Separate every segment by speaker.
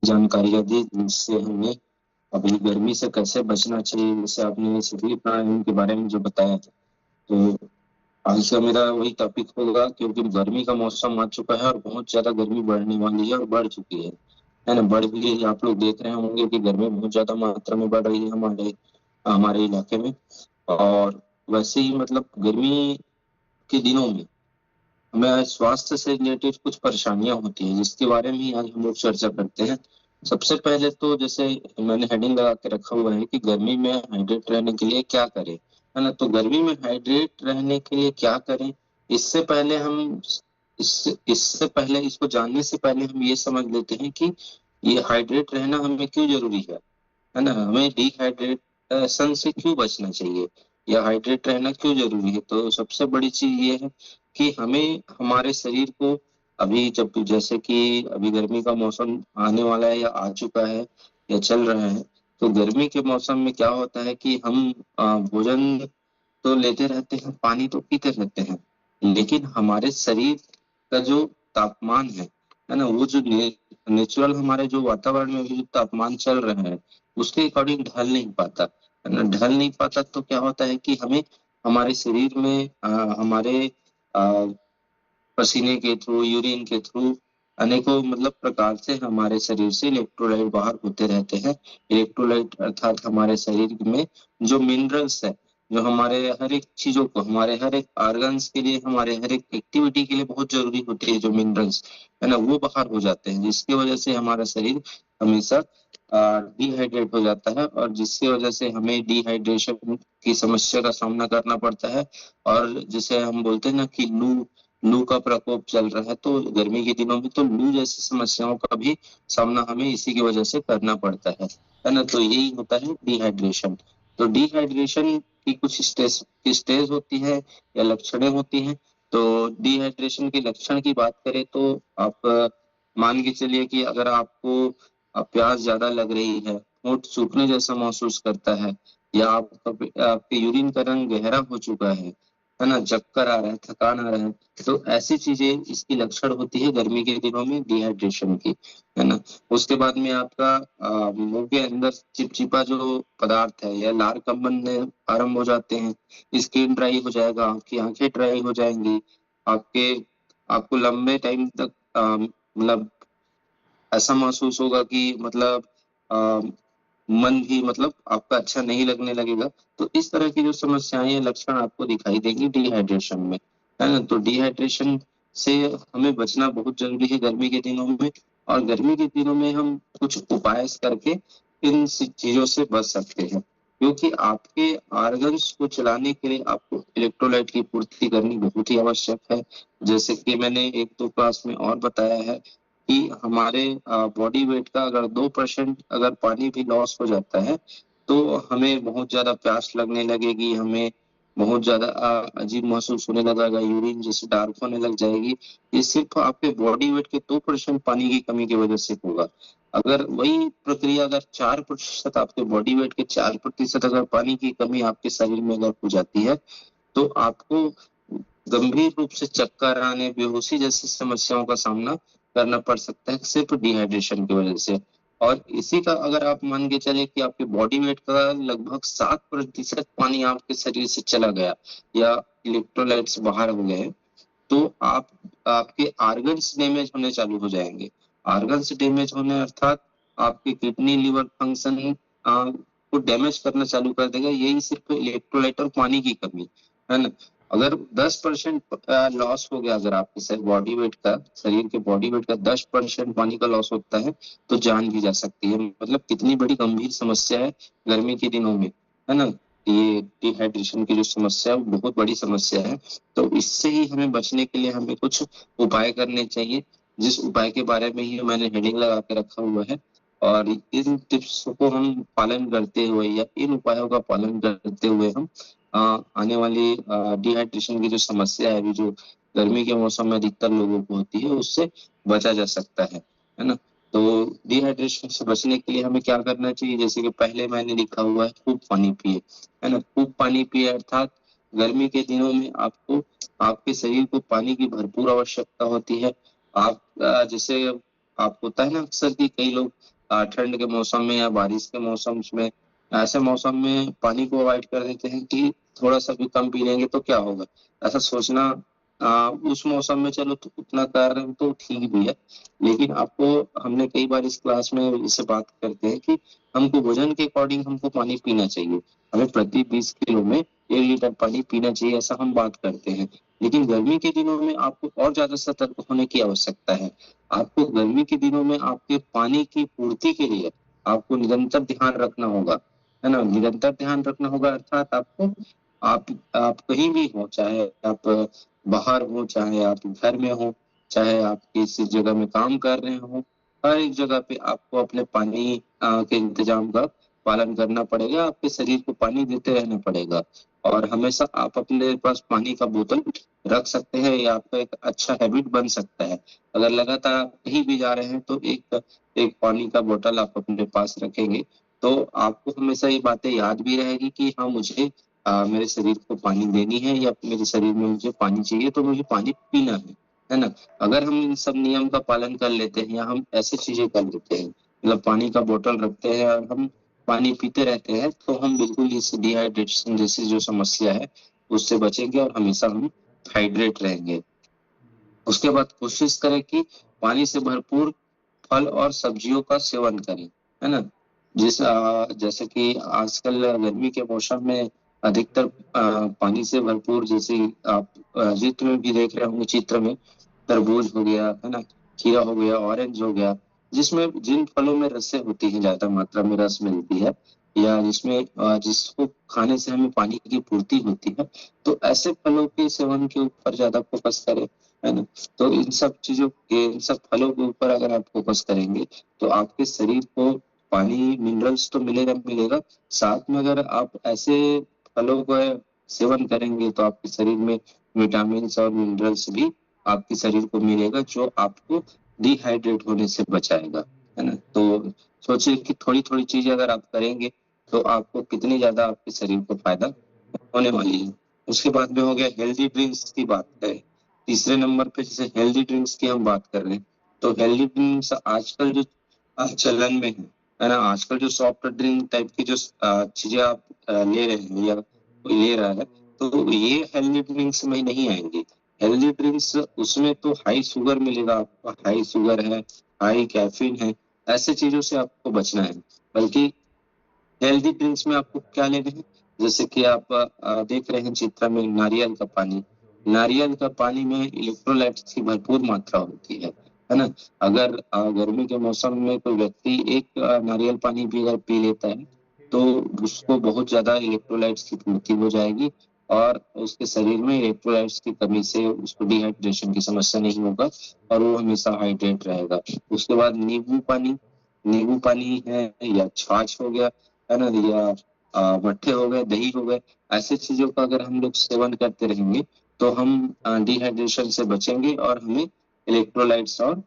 Speaker 1: जानकारियां दी, जिससे हमें अभी गर्मी से कैसे बचना चाहिए। जैसे आपने शीतली प्राणायाम के बारे में जो बताया था, तो आज का मेरा वही टॉपिक होगा, क्योंकि गर्मी का मौसम आ चुका है और बहुत ज्यादा गर्मी बढ़ने वाली है और बढ़ चुकी है ना। बढ़ भी रही है, आप लोग देख रहे होंगे कि गर्मी बहुत ज्यादा मात्रा में बढ़ रही है हमारे हमारे इलाके में। और वैसे ही मतलब गर्मी के दिनों में हमें स्वास्थ्य से रिलेटेड कुछ परेशानियां होती है, जिसके बारे में ही आज हम लोग चर्चा करते हैं। सबसे पहले तो जैसे मैंने हेडिंग लगा के रखा हुआ है कि गर्मी में हाइड्रेट रहने के लिए क्या करें, है ना। तो गर्मी में हाइड्रेट रहने के लिए क्या करें, इससे पहले हम इससे पहले इसको जानने से पहले हम ये समझ लेते हैं कि ये हाइड्रेट रहना हमें क्यों जरूरी है ना। हमें डिहाइड्रेशन से क्यों बचना चाहिए या हाइड्रेट रहना क्यों जरूरी है। तो सबसे बड़ी चीज ये है कि हमें हमारे शरीर को अभी जब जैसे कि अभी गर्मी का मौसम आने वाला है या आ चुका है या चल रहा है, तो गर्मी के मौसम में क्या होता है कि हम भोजन तो लेते रहते हैं, पानी तो पीते रहते हैं, लेकिन हमारे शरीर का जो तापमान है ना, वो जो नेचुरल हमारे जो वातावरण में जो तापमान चल रहा है उसके अकॉर्डिंग ढल नहीं पाता, है ना। ढल नहीं पाता तो क्या होता है कि हमें हमारे शरीर में हमारे अ, पसीने के थ्रू, यूरिन के थ्रू अनेकों मतलब प्रकार से हमारे शरीर से इलेक्ट्रोलाइट बाहर होते रहते हैं। इलेक्ट्रोलाइट अर्थात हमारे शरीर में जो मिनरल्स है, जो हमारे हर एक चीजों को, हमारे हर एक ऑर्गन्स के लिए, हमारे हर एक एक्टिविटी के लिए बहुत जरूरी होती है, जो मिनरल्स है ना, वो बाहर हो जाते हैं, जिसकी वजह से हमारा शरीर हमेशा डिहाइड्रेट हो जाता है, और जिसकी वजह से हमें डिहाइड्रेशन की समस्या का सामना करना पड़ता है। और जिसे हम बोलते हैं ना कि लू लू का प्रकोप चल रहा है, तो गर्मी के दिनों में तो लू जैसी समस्याओं का भी सामना हमें इसी की वजह से करना पड़ता है ना। तो यही होता है डिहाइड्रेशन। तो डिहाइड्रेशन की कुछ स्टेज होती है या लक्षणें होती हैं। तो डिहाइड्रेशन के लक्षण की बात करें तो आप मान के चलिए कि अगर आपको प्यास ज्यादा लग रही है, होंठ सूखने जैसा महसूस करता है, या आपके यूरिन का रंग गहरा हो चुका है ना, चक्कर आ रहा है, थकान आ रहा है, तो ऐसी चीजें इसकी लक्षण होती है गर्मी के दिनों में डिहाइड्रेशन की, है ना। उसके बाद में आपका मुंह के अंदर चिपचिपा जो पदार्थ है या लार कब बनने आरंभ हो जाते हैं, स्किन ड्राई हो जाएगा, आपकी आंखें ड्राई हो जाएंगी, आपके आपको लंबे टाइम तक मतलब ऐसा महसूस होगा कि मतलब अ, मन भी मतलब आपका अच्छा नहीं लगने लगेगा। तो इस तरह की जो समस्याएं या लक्षण आपको दिखाई देंगी डिहाइड्रेशन में, है ना। तो डिहाइड्रेशन से हमें बचना बहुत जरूरी है गर्मी के दिनों में। और गर्मी के दिनों में हम कुछ उपाय करके इन चीजों से बच सकते हैं, क्योंकि आपके ऑर्गन्स को चलाने के लिए आपको इलेक्ट्रोलाइट की पूर्ति करनी बहुत ही आवश्यक है। जैसे कि मैंने एक दो क्लास में और बताया है कि हमारे बॉडी वेट का अगर 2% अगर पानी भी लॉस हो जाता है, तो हमें बहुत ज्यादा प्यास लगने लगेगी, हमें बहुत ज्यादा अजीब महसूस होने लगेगा, यूरिन जैसे डार्क होने लग जाएगी। ये सिर्फ आपके बॉडी वेट के 2% पानी की कमी की वजह से होगा। अगर वही प्रक्रिया अगर 4%, आपके बॉडी वेट के 4% अगर पानी की कमी आपके शरीर में अगर हो जाती है, तो आपको गंभीर रूप से चक्कर आने, बेहोशी जैसी समस्याओं का सामना करना पड़ सकता है, सिर्फ डिहाइड्रेशन की वजह से। और इसी का अगर आप मान के चले कि आपके बॉडी वेट का लगभग 7% पानी आपके शरीर से चला गया या इलेक्ट्रोलाइट्स बाहर हो गए, तो आपके ऑर्गन्स डैमेज होने चालू हो जाएंगे। ऑर्गन्स डैमेज होने अर्थात आपके किडनी, लिवर फंक्शन को डैमेज करना चालू कर देगा, यही सिर्फ इलेक्ट्रोलाइट और पानी की कमी, है ना। अगर 10% लॉस हो गया, अगर आपके बॉडी वेट का, शरीर के बॉडी वेट का 10% पानी का लॉस होता है, तो जान भी जा सकती है। मतलब कितनी बड़ी गंभीर समस्या है गर्मी के दिनों में, है ना। ये डिहाइड्रेशन की जो समस्या है वो बहुत बड़ी समस्या है। तो इससे ही हमें बचने के लिए हमें कुछ उपाय करने चाहिए, जिस उपाय के बारे में ही मैंने हेडिंग लगा के रखा हुआ है। और इन टिप्स को हम पालन करते हुए या इन उपायों का पालन करते हुए हम आने वाली डिहाइड्रेशन की जो समस्या है अभी, जो गर्मी के मौसम में अधिकतर लोगों को होती है, उससे बचा जा सकता है ना। तो डिहाइड्रेशन से बचने के लिए हमें क्या करना चाहिए, जैसे कि पहले मैंने लिखा हुआ है खूब पानी पिए, है ना। खूब पानी पिए अर्थात गर्मी के दिनों में आपको, आपके शरीर को पानी की भरपूर आवश्यकता होती है। आप जैसे आप होता है ना अक्सर कि कई लोग ठंड के मौसम में या बारिश के मौसम में, ऐसे मौसम में पानी को अवॉइड कर देते हैं कि थोड़ा सा भी कम पी लेंगे तो क्या होगा, ऐसा सोचना उस मौसम में चलो तो उतना कर रहे हो तो ठीक भी है। लेकिन आपको, हमने कई बार इस क्लास में इससे बात करते हैं कि हमको वजन के अकॉर्डिंग हमको पानी पीना चाहिए। हमें प्रति 20 किलो में 1 लीटर पानी पीना चाहिए, ऐसा हम बात करते हैं। लेकिन गर्मी के दिनों में आपको और ज्यादा सतर्क होने की आवश्यकता है। आपको गर्मी के दिनों में आपके पानी की पूर्ति के लिए आपको निरंतर ध्यान रखना होगा, है ना? निरंतर ध्यान रखना होगा अर्थात आपको, आप कहीं भी हो, चाहे आप बाहर हो, चाहे आप घर में हो, चाहे आप किसी जगह में काम कर रहे हो, हर एक जगह पे आपको अपने पानी के इंतजाम का पालन करना पड़ेगा। आपके शरीर को पानी देते रहना पड़ेगा और हमेशा आप अपने पास पानी का बोतल रख सकते हैं। ये आपका एक अच्छा हैबिट बन सकता है। अगर लगातार आप कहीं भी जा रहे हैं तो एक एक पानी का बोतल आप अपने पास रखेंगे तो आपको हमेशा ये बातें याद भी रहेगी कि हाँ, मुझे मेरे शरीर को पानी देनी है या मेरे शरीर में मुझे पानी चाहिए तो मुझे पानी पीना है ना? अगर हम इन सब नियम का पालन कर लेते हैं या हम ऐसी चीजें कर लेते हैं, मतलब पानी का बोतल रखते हैं और हम पानी पीते रहते हैं, तो हम बिल्कुल इस डिहाइड्रेशन जैसी जो समस्या है उससे बचेंगे और हमेशा हम हाइड्रेट रहेंगे। उसके बाद कोशिश करें कि पानी से भरपूर फल और सब्जियों का सेवन करें, है ना? जैसे कि आजकल गर्मी के मौसम में अधिकतर पानी से भरपूर, जैसे आप चित्र में भी देख रहे होंगे, चित्र में तरबूज हो गया, है ना? खीरा हो गया, ऑरेंज हो गया, जिसमें जिन फलों में रसें होती हैं, ज्यादा मात्रा में रस मिलती है या जिसमें जिसको खाने से हमें पानी की पूर्ति होती है, तो ऐसे फलों के सेवन के ऊपर ज्यादा फोकस करें, है ना? तो इन सब फलों के ऊपर अगर आप फोकस करेंगे तो आपके शरीर को पानी मिनरल्स तो मिलेगा मिलेगा, साथ में अगर आप ऐसे फलों का सेवन करेंगे तो आपके शरीर में विटामिन और मिनरल्स भी आपके शरीर को मिलेगा जो आपको डिहाइड्रेट होने से बचाएगा, है ना? तो सोचिए कि थोड़ी थोड़ी चीजें अगर आप करेंगे तो आपको कितनी ज्यादा आपके शरीर को फायदा होने वाली है। उसके बाद में हो गया हेल्दी ड्रिंक्स की बात करें, तीसरे नंबर पे जैसे हेल्दी ड्रिंक्स की हम बात कर रहे हैं, तो हेल्दी ड्रिंक्स आजकल जो चलन में है ना? आजकल जो सॉफ्ट ड्रिंक टाइप की जो चीजें आप ले रहे हैं या कोई ले रहा है, तो ये हेल्दी ड्रिंक्स में नहीं आएंगे। हेल्दी ड्रिंक्स उसमें तो हाई शुगर मिलेगा आपको, हाई शुगर है, हाई कैफीन है, ऐसे चीजों से आपको बचना है। बल्कि हेल्दी ड्रिंक्स में आपको क्या लेना है, जैसे कि आप देख रहे हैं चित्र में नारियल का पानी, नारियल का पानी में इलेक्ट्रोलाइट्स की भरपूर मात्रा होती है ना? अगर गर्मी के मौसम में कोई व्यक्ति एक नारियल पानी भी अगर पी लेता है तो उसको बहुत ज्यादा इलेक्ट्रोलाइट्स की पूर्ति हो जाएगी और उसके शरीर में इलेक्ट्रोलाइट्स की कमी से उसको डिहाइड्रेशन की समस्या नहीं होगा और वो हमेशा हाइड्रेट रहेगा। उसके बाद नींबू पानी है या छाछ हो गया, है ना? या मट्ठे हो गए, दही हो गए, ऐसी चीजों का अगर हम लोग सेवन करते रहेंगे तो हम डिहाइड्रेशन से बचेंगे और हमें इलेक्ट्रोलाइट्स और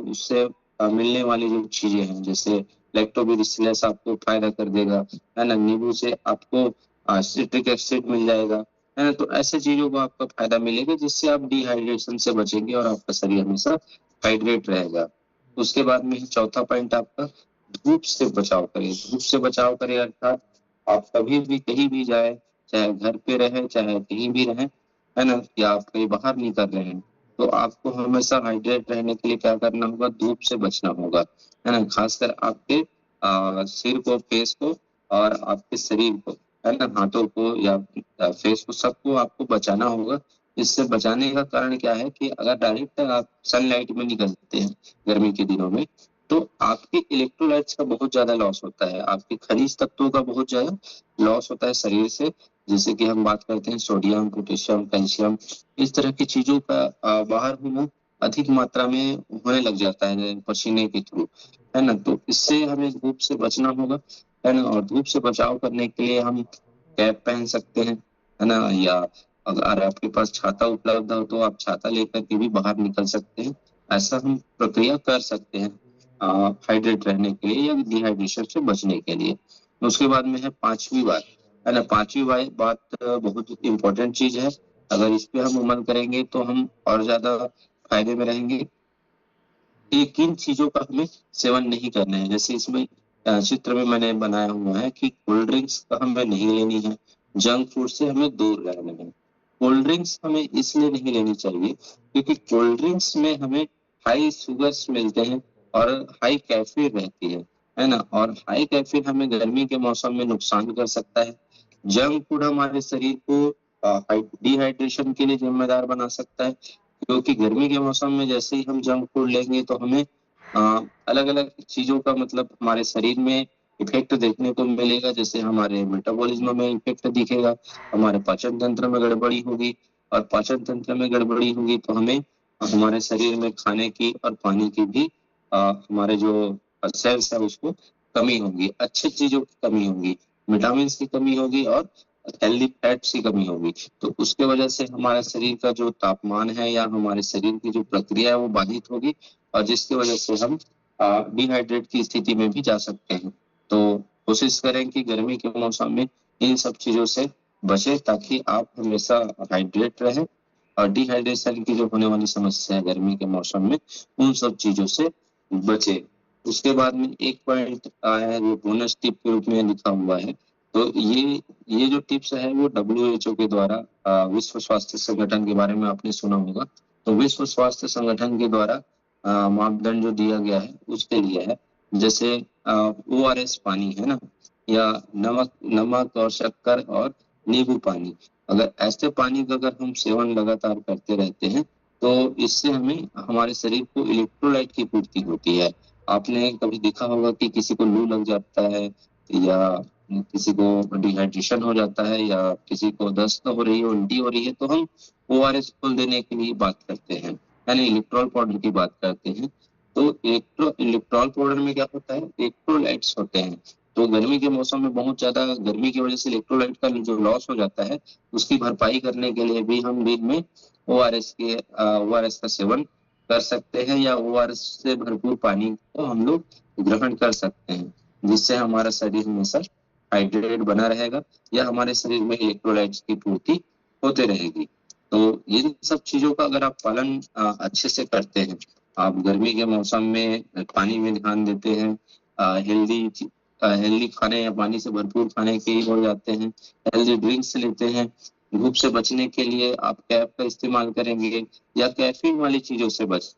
Speaker 1: उससे मिलने वाली जो चीजें हैं, जैसे लैक्टोबैसिलस आपको फायदा कर देगा, है ना? नींबू से आपको सिट्रिक एसिड मिल जाएगा, है ना? तो ऐसे चीजों को आपका फायदा मिलेगा जिससे आप डिहाइड्रेशन से बचेंगे और आपका शरीर हमेशा हाइड्रेट रहेगा। उसके बाद में चौथा पॉइंट आपका, धूप से बचाव करें। धूप से बचाव करें अर्थात आप कभी भी कहीं भी जाए, चाहे घर पे रहे चाहे कहीं भी रहे, है ना? या आप कहीं बाहर निकल रहे हैं तो आपको हमेशा हाइड्रेट रहने के लिए क्या करना होगा, धूप से बचना होगा, है ना? खासकर आपके सिर को, फेस को और आपके शरीर को, है ना? हाथों को या फेस को, सबको आपको बचाना होगा। इससे बचाने का कारण क्या है कि अगर डायरेक्ट आप सनलाइट में निकलते हैं गर्मी के दिनों में तो आपके इलेक्ट्रोलाइट्स का बहुत ज्यादा लॉस होता है, आपके खनिज तत्वों का बहुत ज्यादा लॉस होता है शरीर से, जैसे कि हम बात करते हैं सोडियम, पोटेशियम, कैल्शियम, इस तरह की चीजों का बाहर होना अधिक मात्रा में होने लग जाता है पसीने के थ्रू, है ना? तो इससे हमें धूप से बचना होगा, है ना? और धूप से बचाव करने के लिए हम कैप पहन सकते हैं, है ना? या अगर आपके पास छाता उपलब्ध हो तो आप छाता लेकर के भी बाहर निकल सकते हैं। ऐसा हम प्रक्रिया कर सकते हैं हाइड्रेट रहने के लिए या डिहाइड्रेशन से बचने के लिए। उसके बाद में है पांचवी बात, है ना? पांचवी बात बहुत इंपॉर्टेंट चीज है। अगर इस पे हम अमल करेंगे तो हम और ज्यादा फायदे में रहेंगे। कि किन चीजों का हमें सेवन नहीं करना है। जैसे इसमें चित्र में मैंने बनाया हुआ है कि कोल्ड ड्रिंक्स का हमें नहीं लेनी है, जंक फूड से हमें दूर रहना है। कोल्ड ड्रिंक्स हमें इसलिए नहीं लेनी चाहिए क्योंकि कोल्ड ड्रिंक्स में हमें हाई शुगर्स मिलते हैं और हाई कैफीन रहती है ना। और हाई कैफीन हमें गर्मी के मौसम में नुकसान कर सकता है। जंक फूड हमारे शरीर को डिहाइड्रेशन के लिए जिम्मेदार बना सकता है, क्योंकि गर्मी के मौसम में जैसे ही हम जंक फूड लेंगे तो हमें अलग अलग चीजों का मतलब हमारे शरीर में इफेक्ट देखने को मिलेगा। जैसे हमारे मेटाबॉलिज्म में इफेक्ट दिखेगा, हमारे पाचन तंत्र में गड़बड़ी होगी, और पाचन तंत्र में गड़बड़ी होगी तो हमें हमारे शरीर में खाने की और पानी की भी हमारे जो सेल्स है उसको कमी होगी, अच्छी चीजों की कमी होगी, विटामिन की कमी होगी और हेल्दी फैट्स की कमी होगी। तो उसके वजह से हमारे शरीर का जो तापमान है या हमारे शरीर की जो प्रक्रिया है वो बाधित होगी, और जिसकी वजह से हम डिहाइड्रेट की स्थिति में भी जा सकते हैं। तो कोशिश करें कि गर्मी के मौसम में इन सब चीजों से बचें ताकि आप हमेशा हाइड्रेट रहें और डिहाइड्रेशन की जो होने वाली समस्या है गर्मी के मौसम में उन सब चीजों से बचे। उसके बाद में एक पॉइंट आया है जो बोनस टिप के रूप में लिखा हुआ है। तो ये जो टिप्स है वो WHO के द्वारा विश्व स्वास्थ्य संगठन के बारे में आपने सुना होगा। तो विश्व स्वास्थ्य संगठन के द्वारा मापदंड जो दिया गया है उसके लिए है। जैसे ORS पानी है ना, या नमक नमक और शक्कर और नींबू पानी, अगर ऐसे पानी का अगर हम सेवन लगातार करते रहते हैं तो इससे हमें हमारे शरीर को इलेक्ट्रोलाइट की पूर्ति होती है। आपने कभी देखा होगा कि किसी को लू लग जाता है या किसी को डिहाइड्रेशन हो जाता है या किसी को दस्त हो रही है, उल्टी हो रही है, तो हम ORS खोल देने की भी बात करते हैं, यानी इलेक्ट्रॉल पाउडर की बात करते हैं। तो इलेक्ट्रॉल पाउडर में क्या होता है, इलेक्ट्रोलाइट्स होते हैं। तो गर्मी के मौसम में बहुत ज्यादा गर्मी की वजह से इलेक्ट्रोलाइट का जो लॉस हो जाता है उसकी भरपाई करने के लिए भी हम दिन में ORS का सेवन कर सकते हैं, या ORS से भरपूर पानी को हम लोग ग्रहण कर सकते हैं, जिससे हमारा शरीर हमेशा हाइड्रेट बना रहेगा या हमारे शरीर में इलेक्ट्रोलाइट्स की पूर्ति होते रहेगी। तो इन सब चीजों का अगर आप पालन अच्छे से करते हैं, आप गर्मी के मौसम में पानी में ध्यान देते हैं, हेल्दी खाने या पानी से भरपूर खाने के हो जाते हैं, हेल्दी ड्रिंक्स लेते हैं, धूप से बचने के लिए आप कैप का इस्तेमाल करेंगे या कैफीन वाली चीजों से बच